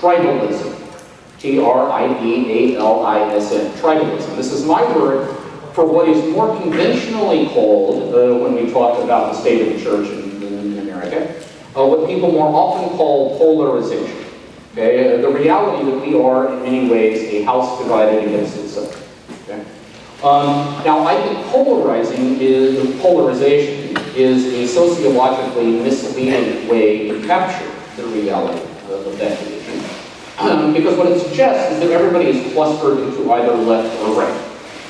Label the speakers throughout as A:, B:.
A: Tribalism. T-R-I-B-A-L-I-S-M. Tribalism. This is my word for what is more conventionally called, when we talk about the state of the church in America, what people more often call polarization. Okay? The reality that we are, in many ways, a house divided against itself. Okay? Now, I think polarization is a sociologically misleading way to capture the reality of that division. Because what it suggests is that everybody is clustered into either left or right.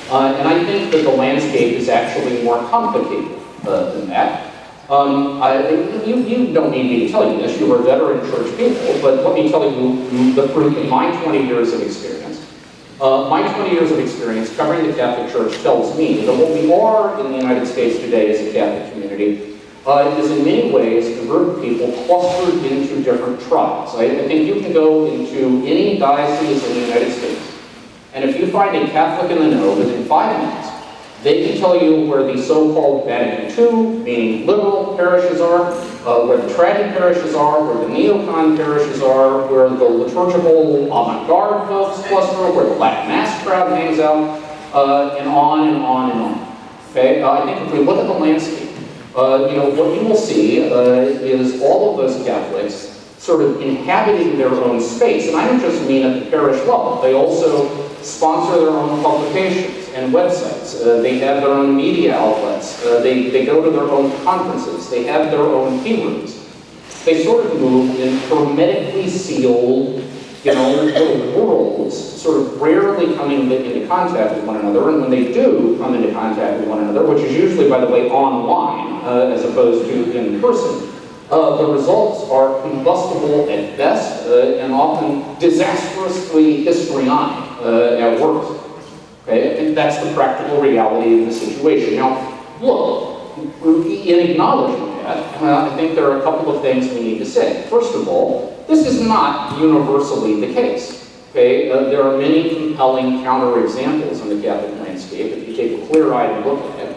A: And I think that the landscape is actually more complicated than that. You don't need me to tell you this, you are veteran church people, but let me tell you the truth in my 20 years of experience. My 20 years of experience covering the Catholic Church tells me that what we are in the United States today as a Catholic community is in many ways a group of people clustered into different tribes. I think you can go into any diocese in the United States, and if you find a Catholic in the know within 5 minutes, they can tell you where the so-called Vatican II, meaning liberal parishes are, where the Trad parishes are, where the neocon parishes are, where the liturgical avant-garde folks cluster, where the Latin Mass crowd hangs out, and on and on and on. Okay? I think if we look at the landscape, what you will see is all of those Catholics sort of inhabiting their own space. And I don't just mean at the parish level. They also sponsor their own publications and websites. They have their own media outlets. They go to their own conferences. They have their own tea rooms. They sort of move in hermetically sealed, little worlds, sort of rarely coming into contact with one another. And when they do come into contact with one another, which is usually, by the way, online as opposed to in person, the results are combustible at best and often disastrously histrionic at worst. Okay? I think that's the practical reality of the situation. Now, look, in acknowledging that, I think there are a couple of things we need to say. First of all, this is not universally the case. Okay? There are many compelling counterexamples in the Catholic landscape if you take a clear-eyed look at it,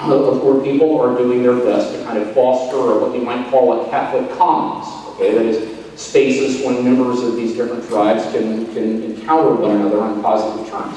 A: of where people are doing their best to kind of foster what you might call a Catholic commons. Okay? That is, spaces when members of these different tribes can encounter one another on positive terms.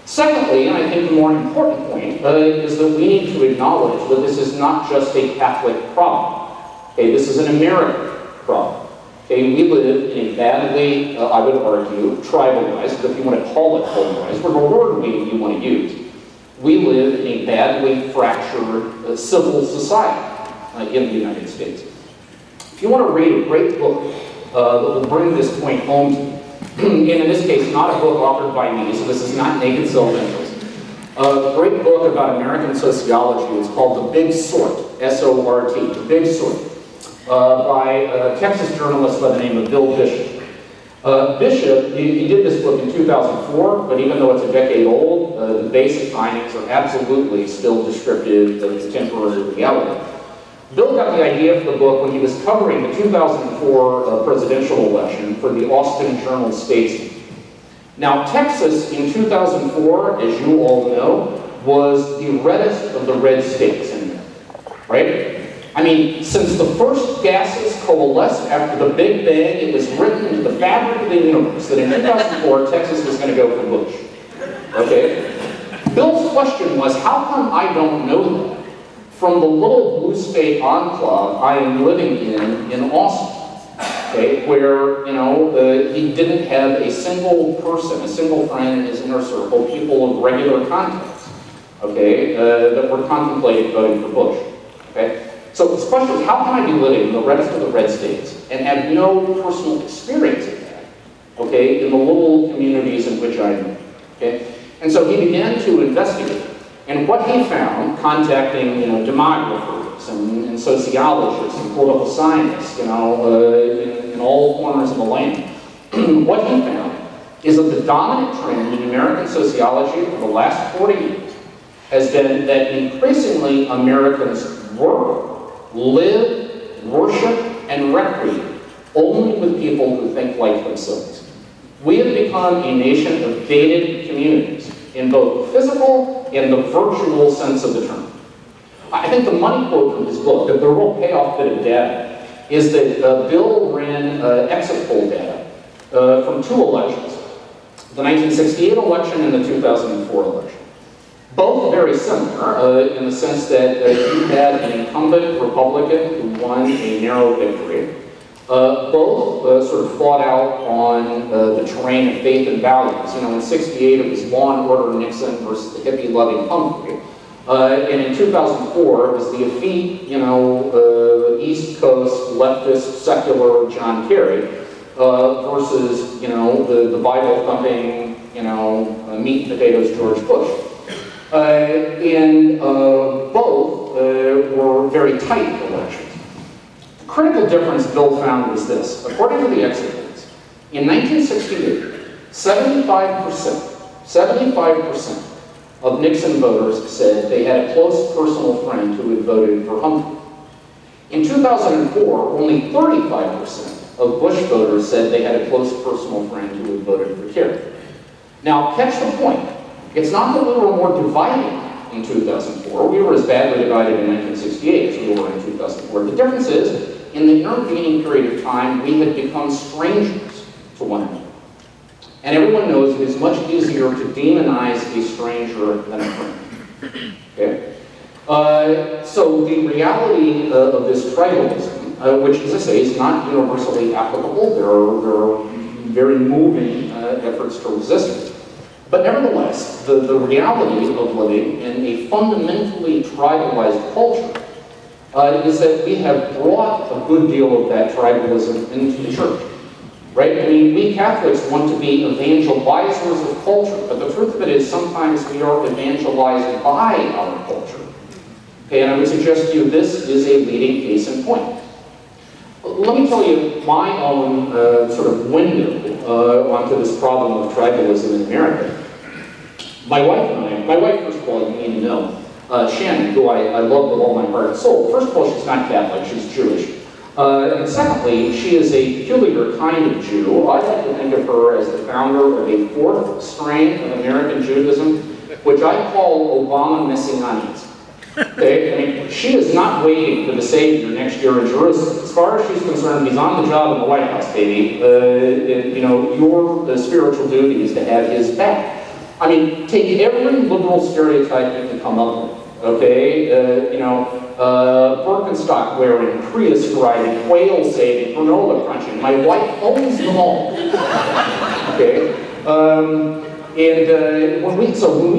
A: Secondly, and I think the more important point, is that we need to acknowledge that this is not just a Catholic problem. Okay? This is an American problem. Okay? We live in a badly, I would argue, tribalized, but if you want to call it polarized, whatever word you want to use, we live in a badly fractured civil society in the United States. If you want to read a great book that will bring this point home to you, and in this case, not a book authored by me, so this is not naked self-interest. A great book about American sociology is called The Big Sort, S-O-R-T, The Big Sort, by a Texas journalist by the name of Bill Bishop. Bishop, he did this book in 2004, but even though it's a decade old, the basic findings are absolutely still descriptive of contemporary reality. Bill got the idea for the book when he was covering the 2004 presidential election for the Austin Journal-Statesman. Now, Texas in 2004, as you all know, was the reddest of the red states in America, right? I mean, since the first gases coalesced after the Big Bang, it was written into the fabric of the universe that in 2004, Texas was going to go for Bush. Okay? Bill's question was, how come I don't know that from the little blue state enclave I am living in Austin? Okay? Where, he didn't have a single person, a single friend in his inner circle, people of regular contacts, okay, that were contemplating voting for Bush. Okay? So his question is, how can I be living in the reddest of the red states and have no personal experience of that, okay, in the little communities in which I live, okay? And so he began to investigate. And what he found, contacting, demographers and sociologists and political scientists, in all corners of the land, what he found is that the dominant trend in American sociology for the last 40 years has been that increasingly Americans work, live, worship, and recreate only with people who think like themselves. We have become a nation of gated communities in both physical and the virtual sense of the term. I think the money quote from his book, the real payoff bit of data, is that Bill ran exit poll data from two elections, the 1968 election and the 2004 election. Both very similar in the sense that you had an incumbent Republican who won a narrow victory. Both sort of fought out on the terrain of faith and values. You know, in '68 it was law and order Nixon versus the hippie-loving Humphrey. And in 2004 it was the effete, you know, East Coast leftist secular John Kerry versus, you know, the Bible-thumping, you know, meat and potatoes George Bush. And both were very tight elections. The critical difference Bill found was this. According to the exit polls, in 1968, 75% of Nixon voters said they had a close personal friend who had voted for Humphrey. In 2004, only 35% of Bush voters said they had a close personal friend who had voted for Kerry. Now, catch the point. It's not that we were more divided in 2004. We were as badly divided in 1968 as we were in 2004. The difference is, in the intervening period of time, we had become strangers to one another. And everyone knows it is much easier to demonize a stranger than a friend. Okay? So the reality of this tribalism, which, as I say, is not universally applicable, there are very moving efforts to resist it. But nevertheless, the reality of living in a fundamentally tribalized culture is that we have brought a good deal of that tribalism into the church. Right? I mean, we Catholics want to be evangelizers of culture, but the truth of it is sometimes we are evangelized by our culture. Okay, and I would suggest to you this is a leading case in point. Let me tell you my own sort of window onto this problem of tribalism in America. My wife, first of all, you need to know, Shannon, who I love with all my heart and soul. First of all, she's not Catholic, she's Jewish. And secondly, she is a peculiar kind of Jew. I like to think of her as the founder of a fourth strain of American Judaism, which I call Obama Messianism. Okay? I mean, she is not waiting for the Savior next year in Jerusalem. As far as she's concerned, he's on the job in the White House, baby. And, you know, your spiritual duty is to have his back. I mean, take every liberal stereotype you can come up with. Okay, Birkenstock wearing, Prius driving, whale saving, granola crunching. My wife owns them all. Okay, when we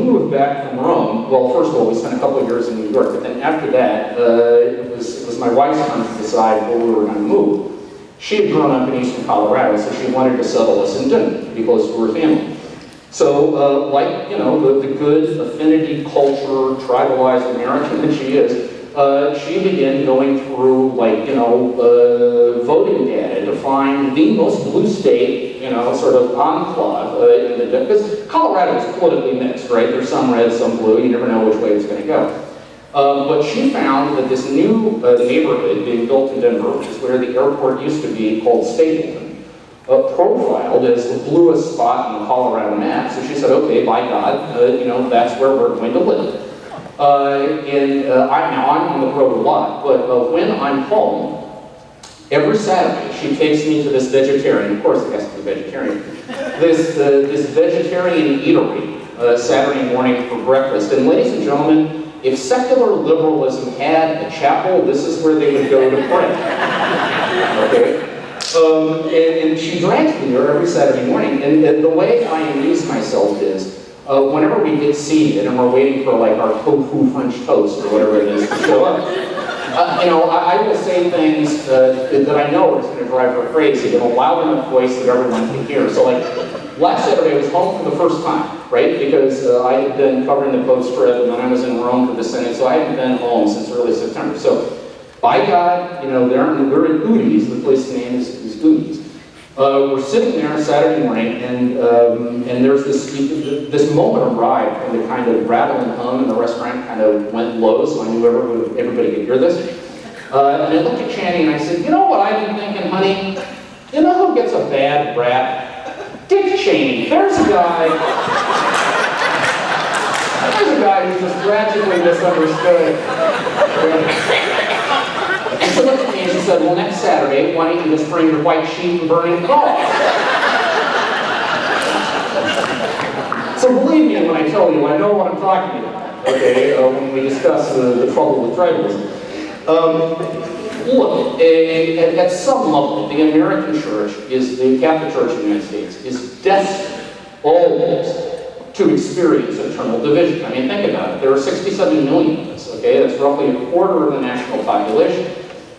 A: moved back from Rome, well, first of all, we spent a couple of years in New York, but then after that, it was my wife's turn to decide where we were going to move. She had grown up in eastern Colorado, so she wanted to settle us in Denver, to be close to her family. So, like, you know, the good affinity culture, tribalized American that she is, she began going through, like, you know, voting data to find the most blue state, you know, sort of enclave in the, because Colorado is politically mixed, right? There's some red, some blue, you never know which way it's going to go. But she found that this new neighborhood being built in Denver, which is where the airport used to be, called Stapleton, profiled as the bluest spot on the Colorado map. So she said, okay, by God, you know, that's where we're going to live. Now I'm on the road a lot, but when I'm home, every Saturday she takes me to this vegetarian, of course it has to be vegetarian, this vegetarian eatery Saturday morning for breakfast. And ladies and gentlemen, if secular liberalism had a chapel, this is where they would go to pray. Okay? And she drags me there every Saturday morning, and the way I amuse myself is, whenever we get seated and we're waiting for like our tofu French toast or whatever it is to show up, you know, I will say things that I know is going to drive her crazy in a loud enough voice that everyone can hear. So like, last Saturday I was home for the first time, right? Because I had been covering the Pope trip and then I was in Rome for the Synod, so I hadn't been home since early September. So, by God, you know, we're in Udi's, the place name is Udi's. We're sitting there Saturday morning, and there's this moment arrived when the kind of rattle and hum in the restaurant kind of went low, so I knew everybody could hear this. And I looked at Channing and I said, you know what I've been thinking, honey? You know who gets a bad rap? Dick Cheney. There's a guy who's just tragically misunderstood. And she looked at me and she said, well, next Saturday, why don't you just bring your white sheet and burning cross? So believe me when I tell you, I know what I'm talking about, okay, when we discuss the trouble with tribalism. Look, at some level, the American church, the Catholic Church in the United States, is destined always to experience eternal division. I mean, think about it. There are 67 million of us, okay? That's roughly a quarter of the national population.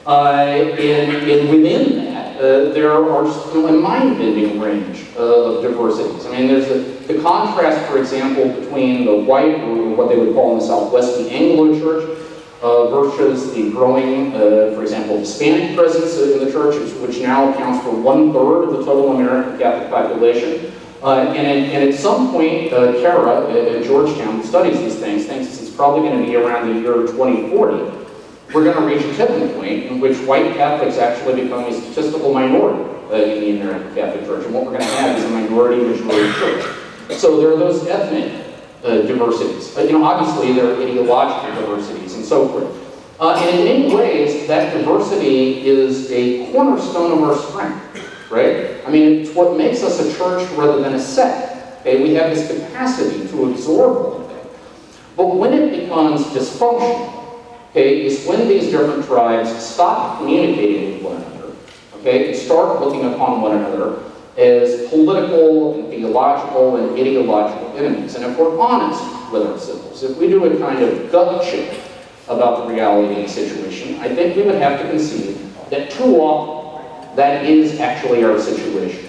A: And within that, there are still a mind-bending range of diversities. I mean, there's the contrast, for example, between the white, or what they would call in the Southwest, the Anglo Church, versus the growing, for example, Hispanic presence in the church, which now accounts for 1/3 of the total American Catholic population. And at some point, Kara at Georgetown, who studies these things, thinks it's probably going to be around the year 2040. We're going to reach a tipping point in which white Catholics actually become a statistical minority in the American Catholic Church. And what we're going to have is a minority-majority church. So there are those ethnic diversities. Obviously there are ideological diversities and so forth. And in many ways, that diversity is a cornerstone of our strength, right? I mean, it's what makes us a church rather than a sect. Okay? We have this capacity to absorb all of that. But when it becomes dysfunctional, okay, is when these different tribes stop communicating with one another, okay, and start looking upon one another as political and theological and ideological enemies. And if we're honest with ourselves, if we do a kind of gut check about the reality of the situation, I think we would have to concede that too often that is actually our situation.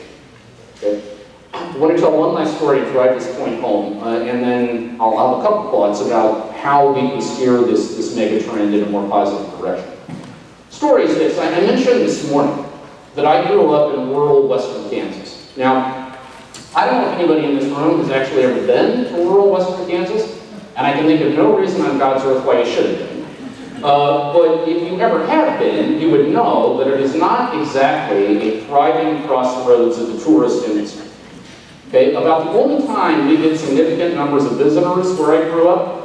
A: Okay? I want to tell one last story to drive this point home, and then I'll have a couple thoughts about how we can steer this mega trend in a more positive direction. Story is this. I mentioned this morning that I grew up in rural western Kansas. Now, I don't know if anybody in this room has actually ever been to rural western Kansas, and I can think of no reason on God's earth why you should have been. But if you ever have been, you would know that it is not exactly a thriving crossroads of the tourist industry. Okay, about the only time we get significant numbers of visitors where I grew up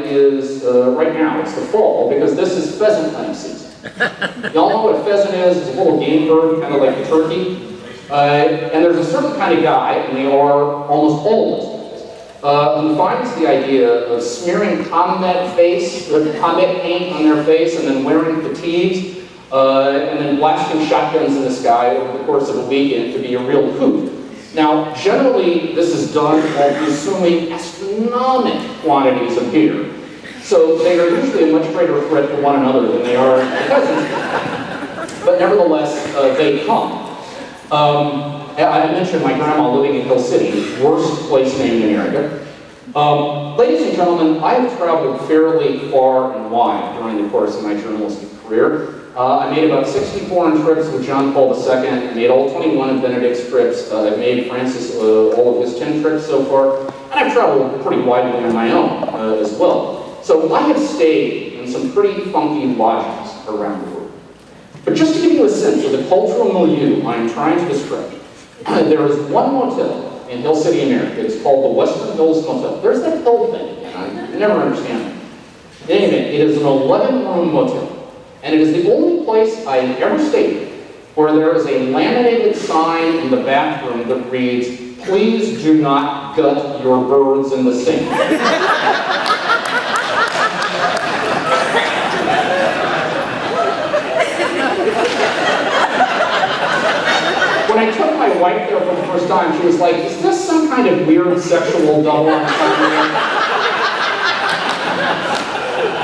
A: is right now. It's the fall, because this is pheasant hunting season. Y'all know what a pheasant is? It's a little game bird, kind of like a turkey. And there's a certain kind of guy, and they are almost always who finds the idea of smearing combat paint on their face, and then wearing fatigues, and then blasting shotguns in the sky over the course of a weekend to be a real hoot. Now, generally, this is done while consuming astronomical quantities of beer. So they are usually a much greater threat to one another than they are pheasants. But nevertheless, they come. I mentioned my grandma living in Hill City, worst place named in America. Ladies and gentlemen, I have traveled fairly far and wide during the course of my journalistic career. I made about 60 foreign trips with John Paul II. I made all 21 of Benedict's trips. I've made Francis all of his 10 trips so far. And I've traveled pretty widely on my own as well. So I have stayed in some pretty funky lodges around the world. But just to give you a sense of the cultural milieu I'm trying to describe, there is one motel in Hill City, America. It's called the Western Hills Motel. There's that hill thing again. I never understand it. In any event, it is an 11-room motel. And it is the only place I've ever stayed where there is a laminated sign in the bathroom that reads, "Please do not gut your birds in the sink." When I took my wife there for the first time, she was like, "Is this some kind of weird sexual double?"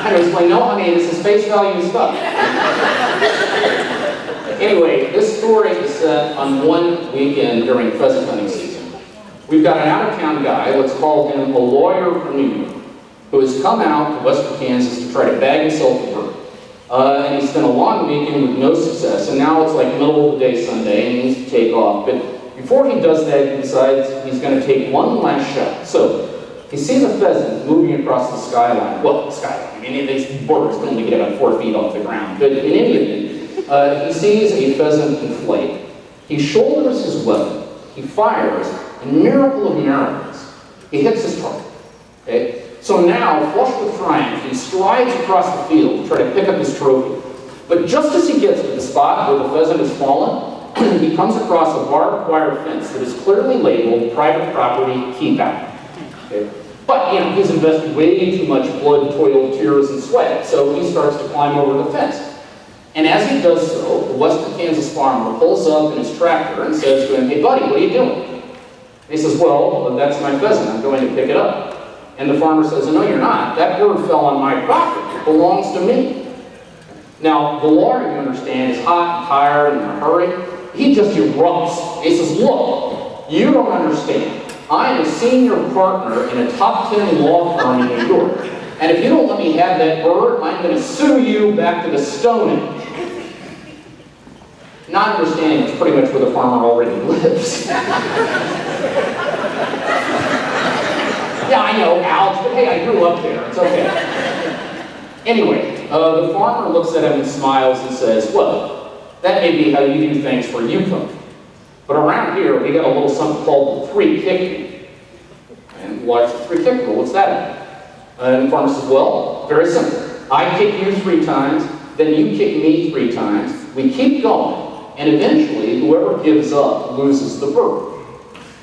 A: I was like, "No, honey, this is face value stuff." Anyway, this story is set on one weekend during pheasant hunting season. We've got an out-of-town guy, let's call him a lawyer from New York, who has come out to western Kansas to try to bag himself a bird. And he spent a long weekend with no success, and now it's like middle of the day Sunday, and he needs to take off. But before he does that, he decides he's going to take one last shot. So he sees a pheasant moving across the skyline. Well, the skyline. I mean, these birds can only get about 4 feet off the ground. But in any event, he sees a pheasant in flight. He shoulders his weapon. He fires. And miracle of miracles, he hits his target. Okay? So now, flushed with triumph, he strides across the field to try to pick up his trophy. But just as he gets to the spot where the pheasant has fallen, he comes across a barbed wire fence that is clearly labeled "Private Property, Keep Out." Okay? But, you know, he's invested way too much blood, toil, tears, and sweat, so he starts to climb over the fence. And as he does so, the Western Kansas farmer pulls up in his tractor and says to him, "Hey buddy, what are you doing?" And he says, "Well, that's my pheasant, I'm going to pick it up." And the farmer says, "No, you're not. That bird fell on my property. It belongs to me." Now, the lawyer, you understand, is hot and tired and in a hurry. He just erupts. He says, "Look, you don't understand. I am a senior partner in a top 10 law firm in New York. And if you don't let me have that bird, I'm going to sue you back to the Stone Age." Not understanding it's pretty much where the farmer already lives. Yeah, I know, ouch, but hey, I grew up there. It's okay. Anyway, the farmer looks at him and smiles and says, "Well, that may be how you do things where you come. But around here, we got a little something called the three kick me." And what's the three kick rule? What's that? And the farmer says, "Well, very simple. I kick you 3 times, then you kick me 3 times. We keep going, and eventually, whoever gives up loses the bird."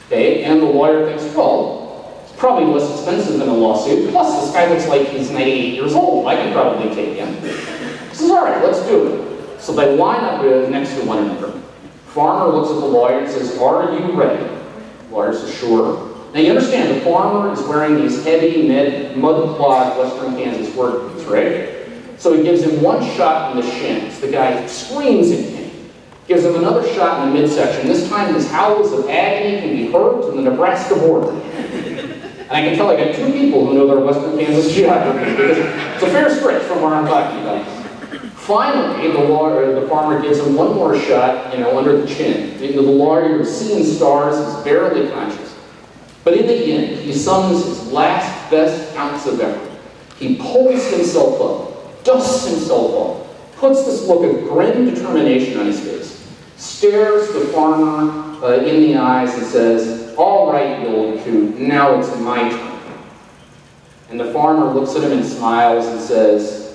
A: Okay, and the lawyer thinks, well, it's probably less expensive than a lawsuit. Plus, this guy looks like he's 98 years old. I can probably take him. He says, "All right, let's do it." So they line up next to one another. Farmer looks at the lawyer and says, "Are you ready?" The lawyer says, "Sure." Now you understand, the farmer is wearing these heavy mud-clawed Western Kansas work boots, right? So he gives him one shot in the shins. The guy screams in pain. Gives him another shot in the midsection. This time his howls of agony can be heard to the Nebraska border. And I can tell I got 2 people who know their Western Kansas geography, because it's a fair stretch from where I'm talking about. Finally, the farmer gives him one more shot, under the chin. The lawyer is seeing stars, is barely conscious. But in the end, he summons his last best ounce of effort. He pulls himself up, dusts himself off, puts this look of grim determination on his face, stares the farmer in the eyes and says, "All right, you old coot, now it's my turn." And the farmer looks at him and smiles and says,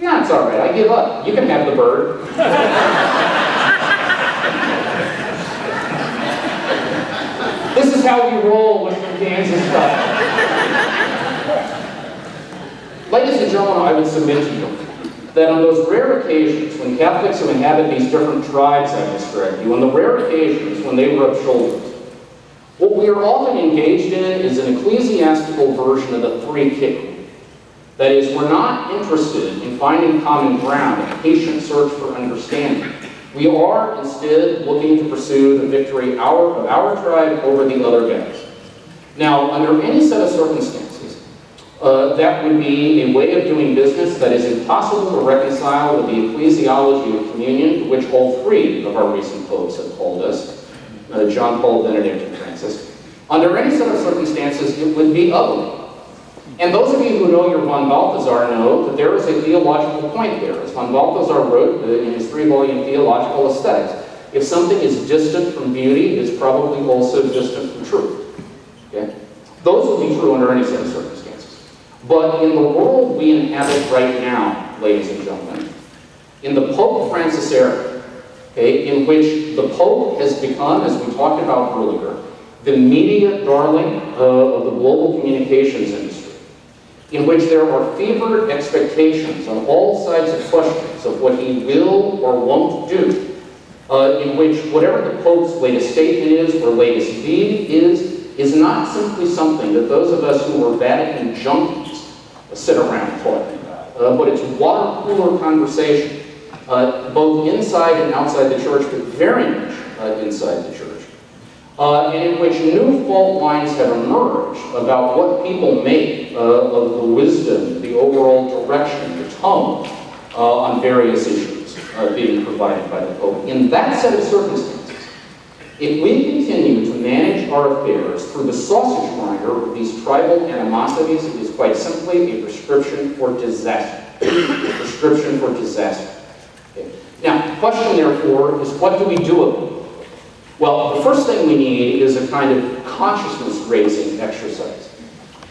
A: "Yeah, it's all right, I give up. You can have the bird." This is how we roll with the Kansas style. Ladies and gentlemen, I would submit to you that on those rare occasions when Catholics who inhabit these different tribes I described you, on the rare occasions when they rub shoulders, what we are often engaged in is an ecclesiastical version of the 3 kick rule. That is, we're not interested in finding common ground, a patient search for understanding. We are instead looking to pursue the victory of our tribe over the other guys. Now, under any set of circumstances, that would be a way of doing business that is impossible to reconcile with the ecclesiology of communion, to which all 3 of our recent popes have called us, John Paul, Benedict, and Francis. Under any set of circumstances, it would be ugly. And those of you who know your von Balthasar know that there is a theological point there. As von Balthasar wrote in his 3-volume Theological Aesthetics, if something is distant from beauty, it's probably also distant from truth. Okay? Those will be true under any set of circumstances. But in the world we inhabit right now, ladies and gentlemen, in the Pope Francis era, okay, in which the Pope has become, as we talked about earlier, the media darling of the global communications industry, in which there are fevered expectations on all sides of questions of what he will or won't do, in which whatever the Pope's latest statement is or latest deed is not simply something that those of us who are Vatican junkies sit around talking about, but it's water cooler conversation, both inside and outside the church, but very much inside the church. And in which new fault lines have emerged about what people make of the wisdom, the overall direction, the tone on various issues being provided by the Pope. In that set of circumstances, if we continue to manage our affairs through the sausage grinder of these tribal animosities, it is quite simply a prescription for disaster. A prescription for disaster. Okay. Now, the question, therefore, is what do we do about it? Well, the first thing we need is a kind of consciousness-raising exercise.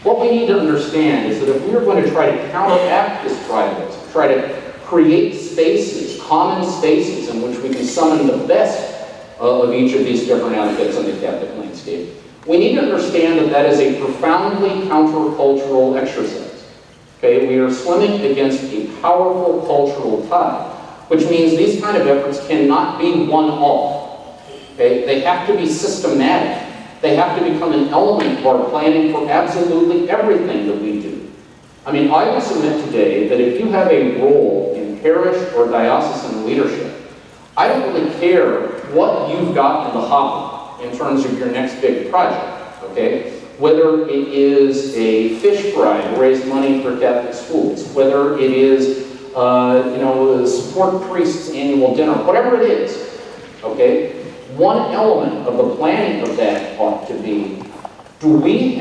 A: What we need to understand is that if we are going to try to counteract this tribalism, try to create spaces, common spaces, in which we can summon the best of each of these different outfits on the Catholic landscape, we need to understand that that is a profoundly countercultural exercise. Okay, we are swimming against a powerful cultural tide, which means these kind of efforts cannot be one-off. Okay, they have to be systematic. They have to become an element of our planning for absolutely everything that we do. I mean, I would submit today that if you have a role in parish or diocesan leadership, I don't really care what you've got in the hopper in terms of your next big project, okay? Whether it is a fish fry to raise money for Catholic schools, whether it is, support priests' annual dinner, whatever it is, okay? One element of the planning of that ought to be, are we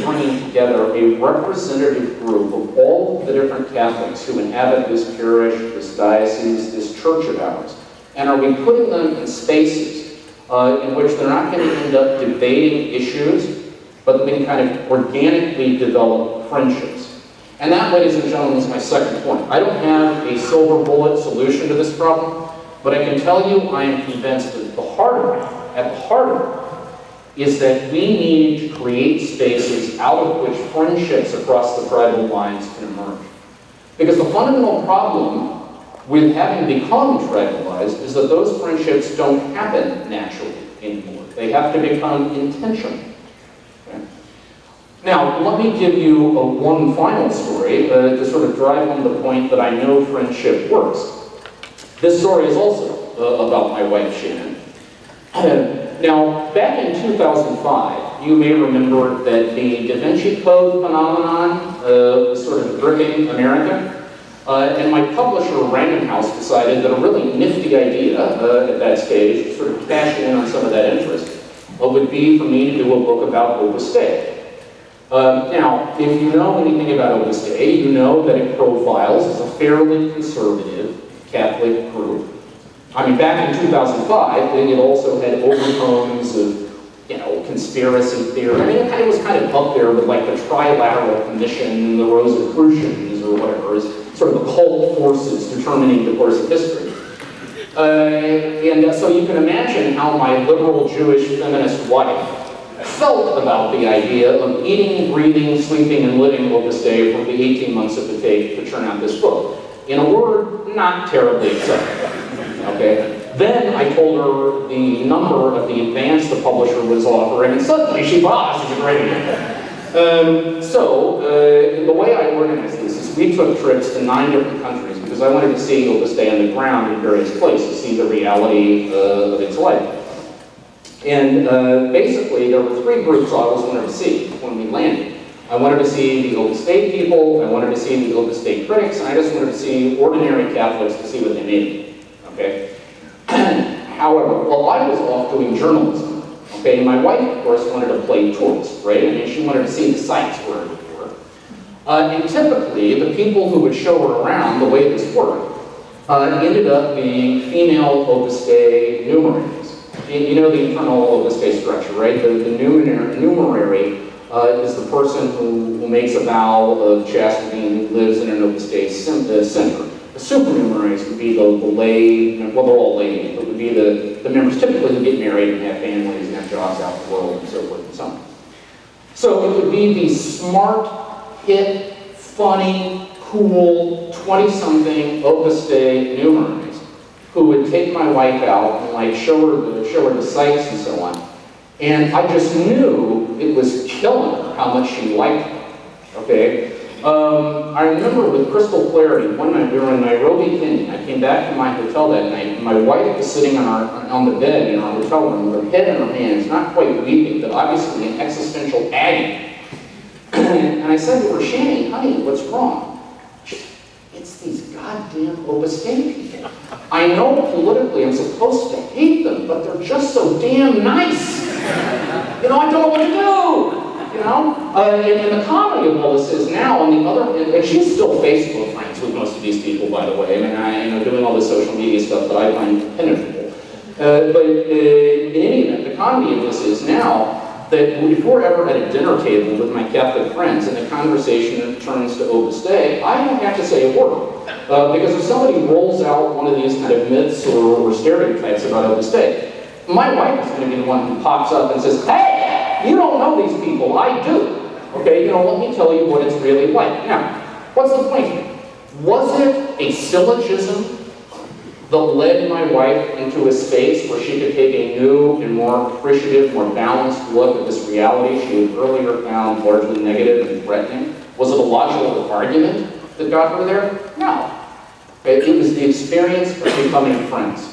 A: bringing together a representative group of all of the different Catholics who inhabit this parish, this diocese, this church of ours? And are we putting them in spaces in which they're not going to end up debating issues, but that we can kind of organically develop friendships? And that, ladies and gentlemen, is my second point. I don't have a silver bullet solution to this problem, but I can tell you I am convinced that at the heart of it, is that we need to create spaces out of which friendships across the tribal lines can emerge. Because the fundamental problem with having become tribalized is that those friendships don't happen naturally anymore. They have to become intentional. Okay? Now, let me give you one final story to sort of drive home the point that I know friendship works. This story is also about my wife, Shannon. Now, back in 2005, you may remember that the Da Vinci Code phenomenon was sort of gripping America. And my publisher, Random House, decided that a really nifty idea at that stage, to sort of cash in on some of that interest, would be for me to do a book about Opus Dei. Now, if you know anything about Opus Dei, you know that it profiles as a fairly conservative Catholic group. I mean, back in 2005, it also had overtones of, conspiracy theory. I mean, it was kind of up there with like the Trilateral Commission and the Rosicrucians or whatever, as sort of occult forces determining the course of history. So you can imagine how my liberal Jewish feminist wife felt about the idea of eating, breathing, sleeping, and living Opus Dei for the 18 months it would take to churn out this book. In a word, not terribly excited. Okay. Then I told her the number of the advance the publisher was offering, and suddenly she thought, this is a great idea. The way I organized this is we took trips to 9 different countries because I wanted to see Opus Dei on the ground in various places, see the reality of its life. And basically, there were 3 groups I always wanted to see when we landed. I wanted to see the Opus Dei people, I wanted to see the Opus Dei critics, and I just wanted to see ordinary Catholics to see what they made. Okay? However, while I was off doing journalism, okay, my wife, of course, wanted to play tourist, right? I mean, she wanted to see the sights wherever they were. And typically, the people who would show her around the way this worked ended up being female Opus Dei numeraries. You know the internal Opus Dei structure, right? The numerary is the person who makes a vow of chastity and who lives in an Opus Dei center. The supernumeraries would be the lay, well, they're all lay, but would be the members typically who get married and have families and have jobs out in the world and so forth and so on. So it would be these smart, hip, funny, cool, 20-something Opus Dei numeraries who would take my wife out and like show her the sights and so on. And I just knew it was killing her how much she liked them. Okay? I remember with crystal clarity, one night we were in Nairobi, Kenya. I came back to my hotel that night, and my wife was sitting on the bed in our hotel room with her head in her hands, not quite weeping, but obviously in existential agony. And I said to her, Shannon, honey, what's wrong? It's these goddamn Opus Dei people. I know politically I'm supposed to hate them, but they're just so damn nice. I don't know what to do. And the comedy of all this is now, on the other end, and she's still Facebook friends with most of these people, by the way. I mean, doing all this social media stuff that I find impenetrable. But in any event, the comedy of this is now that if we're ever at a dinner table with my Catholic friends and the conversation turns to Opus Dei, I don't have to say a word. Because if somebody rolls out one of these kind of myths or stereotypes about Opus Dei, my wife is going to be the one who pops up and says, hey! You don't know these people, I do. Okay, let me tell you what it's really like. Now, what's the point here? Was it a syllogism that led my wife into a space where she could take a new and more appreciative, more balanced look at this reality she had earlier found largely negative and threatening? Was it a logical argument that got her there? No. Okay, it was the experience of becoming friends.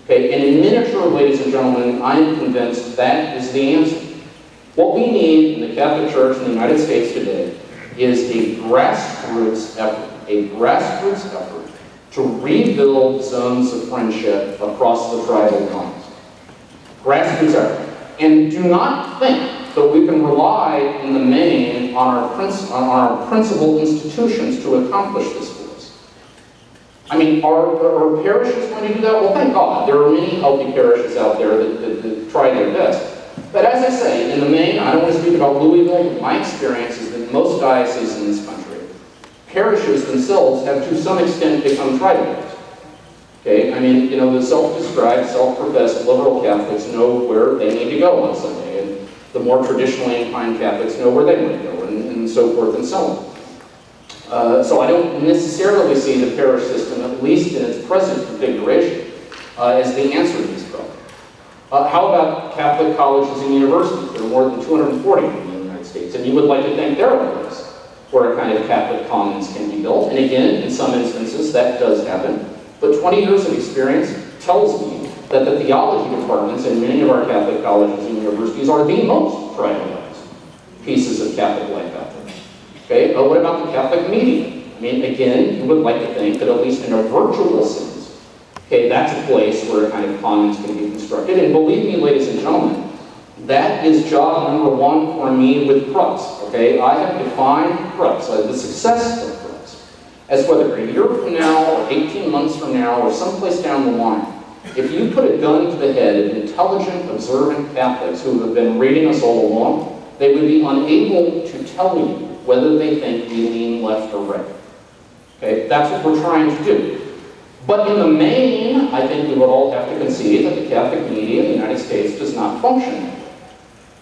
A: Okay, and in miniature, ladies and gentlemen, I am convinced that is the answer. What we need in the Catholic Church in the United States today is a grassroots effort to rebuild zones of friendship across the tribal lines. Grassroots effort. And do not think that we can rely in the main on our principal institutions to accomplish this for us. I mean, are parishes going to do that? Well, thank God. There are many healthy parishes out there that try their best. But as I say, in the main, I don't want to speak about Louisville, but my experience is that most dioceses in this country, parishes themselves have to some extent become tribalized. Okay, I mean, the self-described, self-professed liberal Catholics know where they need to go on Sunday, and the more traditionally inclined Catholics know where they want to go, and so forth and so on. So I don't necessarily see the parish system, at least in its present configuration, as the answer to these problems. How about Catholic colleges and universities? There are more than 240 in the United States, and you would like to think there are place where a kind of Catholic commons can be built. And again, in some instances, that does happen. But 20 years of experience tells me that the theology departments in many of our Catholic colleges and universities are the most tribalized pieces of Catholic life out there. Okay, what about the Catholic media? I mean, again, you would like to think that at least in a virtual sense, okay, that's a place where a kind of commons can be constructed. And believe me, ladies and gentlemen, that is job number one for me with Crux. Okay, I have defined Crux, the success of Crux, as whether a year from now, or 18 months from now, or someplace down the line, if you put a gun to the head of intelligent, observant Catholics who have been reading us all along, they would be unable to tell you whether they think we lean left or right. Okay, that's what we're trying to do. But in the main, I think we would all have to concede that the Catholic media in the United States does not function that way.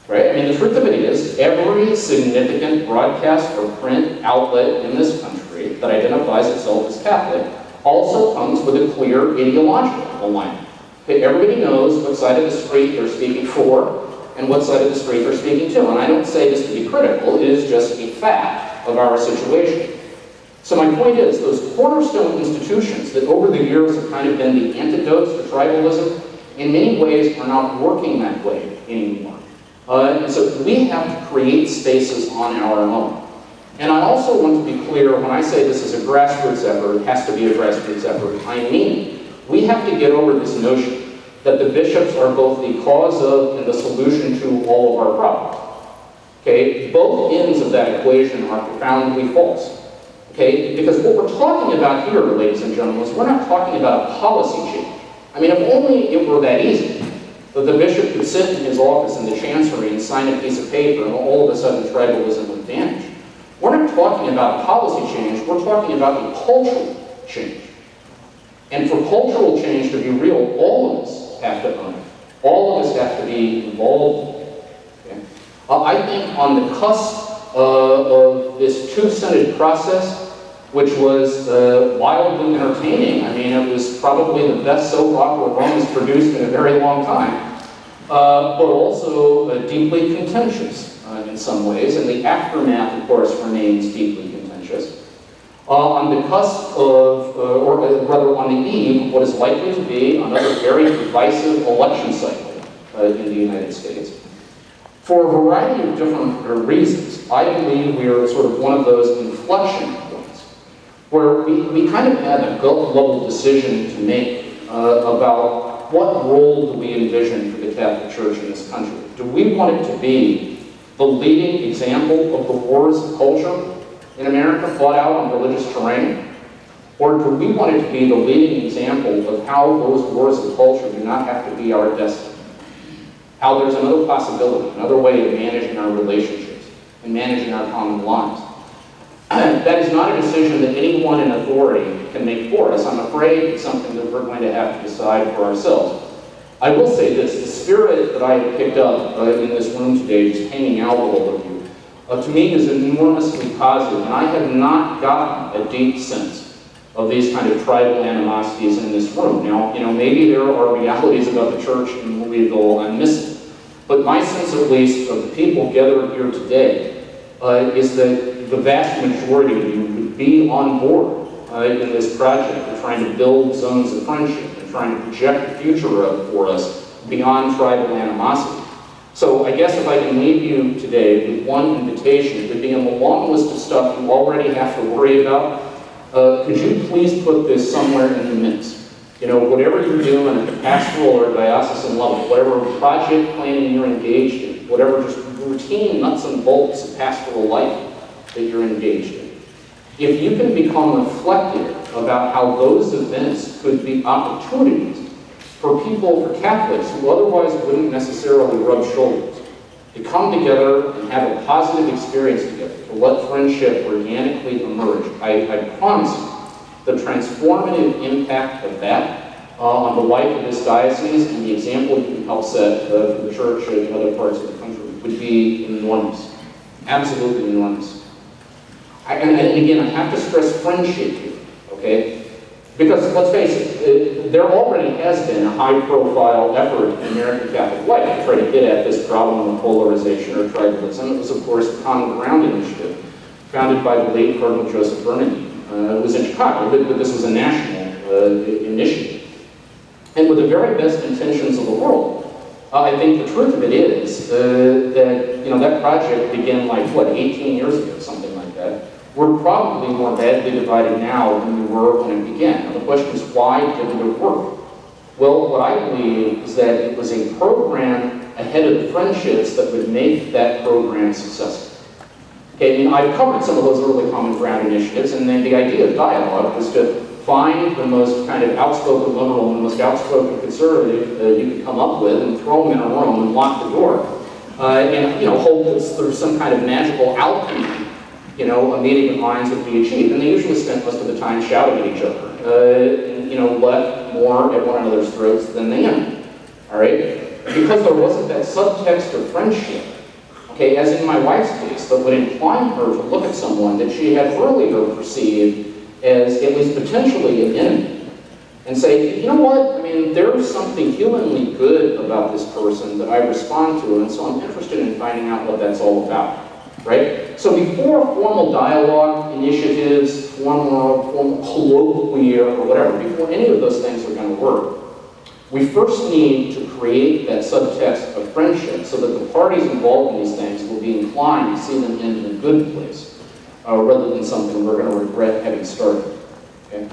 A: Right? I mean, the truth of it is, every significant broadcast or print outlet in this country that identifies itself as Catholic also comes with a clear ideological alignment. Okay, everybody knows what side of the street they're speaking for and what side of the street they're speaking to. And I don't say this to be critical, it is just a fact of our situation. So my point is, those cornerstone institutions that over the years have kind of been the antidotes to tribalism, in many ways are not working that way anymore. And so we have to create spaces on our own. And I also want to be clear, when I say this is a grassroots effort, it has to be a grassroots effort, I mean we have to get over this notion that the bishops are both the cause of and the solution to all of our problems. Okay, both ends of that equation are profoundly false. Okay, because what we're talking about here, ladies and gentlemen, is we're not talking about a policy change. I mean, if only it were that easy, that the bishop could sit in his office in the chancery and sign a piece of paper and all of a sudden tribalism would vanish. We're not talking about a policy change, we're talking about a cultural change. And for cultural change to be real, all of us have to own it. All of us have to be involved in it. Okay? I think on the cusp of this two-synod process, which was wildly entertaining. I mean, it was probably the best soap opera Rome has produced in a very long time, but also deeply contentious in some ways, and the aftermath, of course, remains deeply contentious. On the cusp of, or rather on the eve of what is likely to be another very divisive election cycle in the United States. For a variety of different reasons, I believe we are sort of one of those inflection points where we kind of had a gut-level decision to make about what role do we envision for the Catholic Church in this country. Do we want it to be the leading example of the wars of culture in America fought out on religious terrain? Or do we want it to be the leading example of how those wars of culture do not have to be our destiny? How there's another possibility, another way of managing our relationships and managing our common lives. That is not a decision that anyone in authority can make for us. I'm afraid it's something that we're going to have to decide for ourselves. I will say this, spirit that I have picked up in this room today, just hanging out with all of you, to me is enormously positive, and I have not gotten a deep sense of these kind of tribal animosities in this room. Now, maybe there are realities about the church in Louisville I'm missing, but my sense, at least, of the people gathered here today is that the vast majority of you would be on board in this project. We're trying to build zones of friendship and trying to project the future for us beyond tribal animosity. So I guess if I can leave you today with one invitation, it would be on the long list of stuff you already have to worry about. Could you please put this somewhere in the mix? Whatever you're doing at the pastoral or diocesan level, whatever project planning you're engaged in, whatever just routine nuts and bolts of pastoral life that you're engaged in. If you can become reflective about how those events could be opportunities for people, for Catholics who otherwise wouldn't necessarily rub shoulders, to come together and have a positive experience together, to let friendship organically emerge, I promise you, the transformative impact of that on the life of this diocese and the example you can help set for the church in other parts of the country would be enormous. Absolutely enormous. And again, I have to stress friendship here, okay? Because let's face it, there already has been a high-profile effort in American Catholic life to try to get at this problem of polarization or tribalism. It was, of course, the Common Ground Initiative, founded by the late Cardinal Joseph Bernardine. It was in Chicago, but this was a national initiative. And with the very best intentions of the world, I think the truth of it is that that project began 18 years ago, something like that. We're probably more badly divided now than we were when it began. Now the question is, why didn't it work? Well, what I believe is that it was a program ahead of the friendships that would make that program successful. Okay, I've covered some of those early Common Ground initiatives, and then the idea of dialogue was to find the most kind of outspoken liberal and the most outspoken conservative you could come up with and throw them in a room and lock the door. And hope that through some kind of magical alchemy, a meeting of minds would be achieved. And they usually spent most of the time shouting at each other, and left more at one another's throats than they in. All right? Because there wasn't that subtext of friendship, okay, as in my wife's case, that would incline her to look at someone that she had earlier perceived as at least potentially an enemy, and say, you know what, there's something humanly good about this person that I respond to, and so I'm interested in finding out what that's all about, right? So before formal dialogue initiatives, formal colloquia, or whatever, before any of those things are going to work, we first need to create that subtext of friendship so that the parties involved in these things will be inclined to see them end in a good place, rather than something we're going to regret having started. Okay?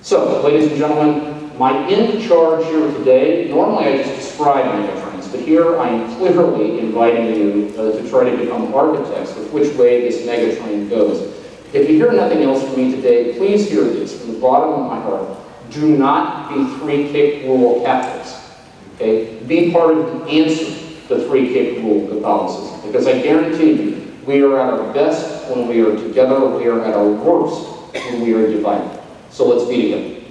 A: So, ladies and gentlemen, my in charge here today, normally I just describe megatrends, but here I am clearly inviting you to try to become architects of which way this megatrend goes. If you hear nothing else from me today, please hear this from the bottom of my heart. Do not be three-kick rule Catholics. Okay? Be part of the answer to three-kick rule Catholicism, because I guarantee you, we are at our best when we are together. We are at our worst when we are divided. So let's be together.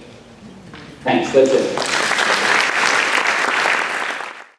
A: Thanks. That's it.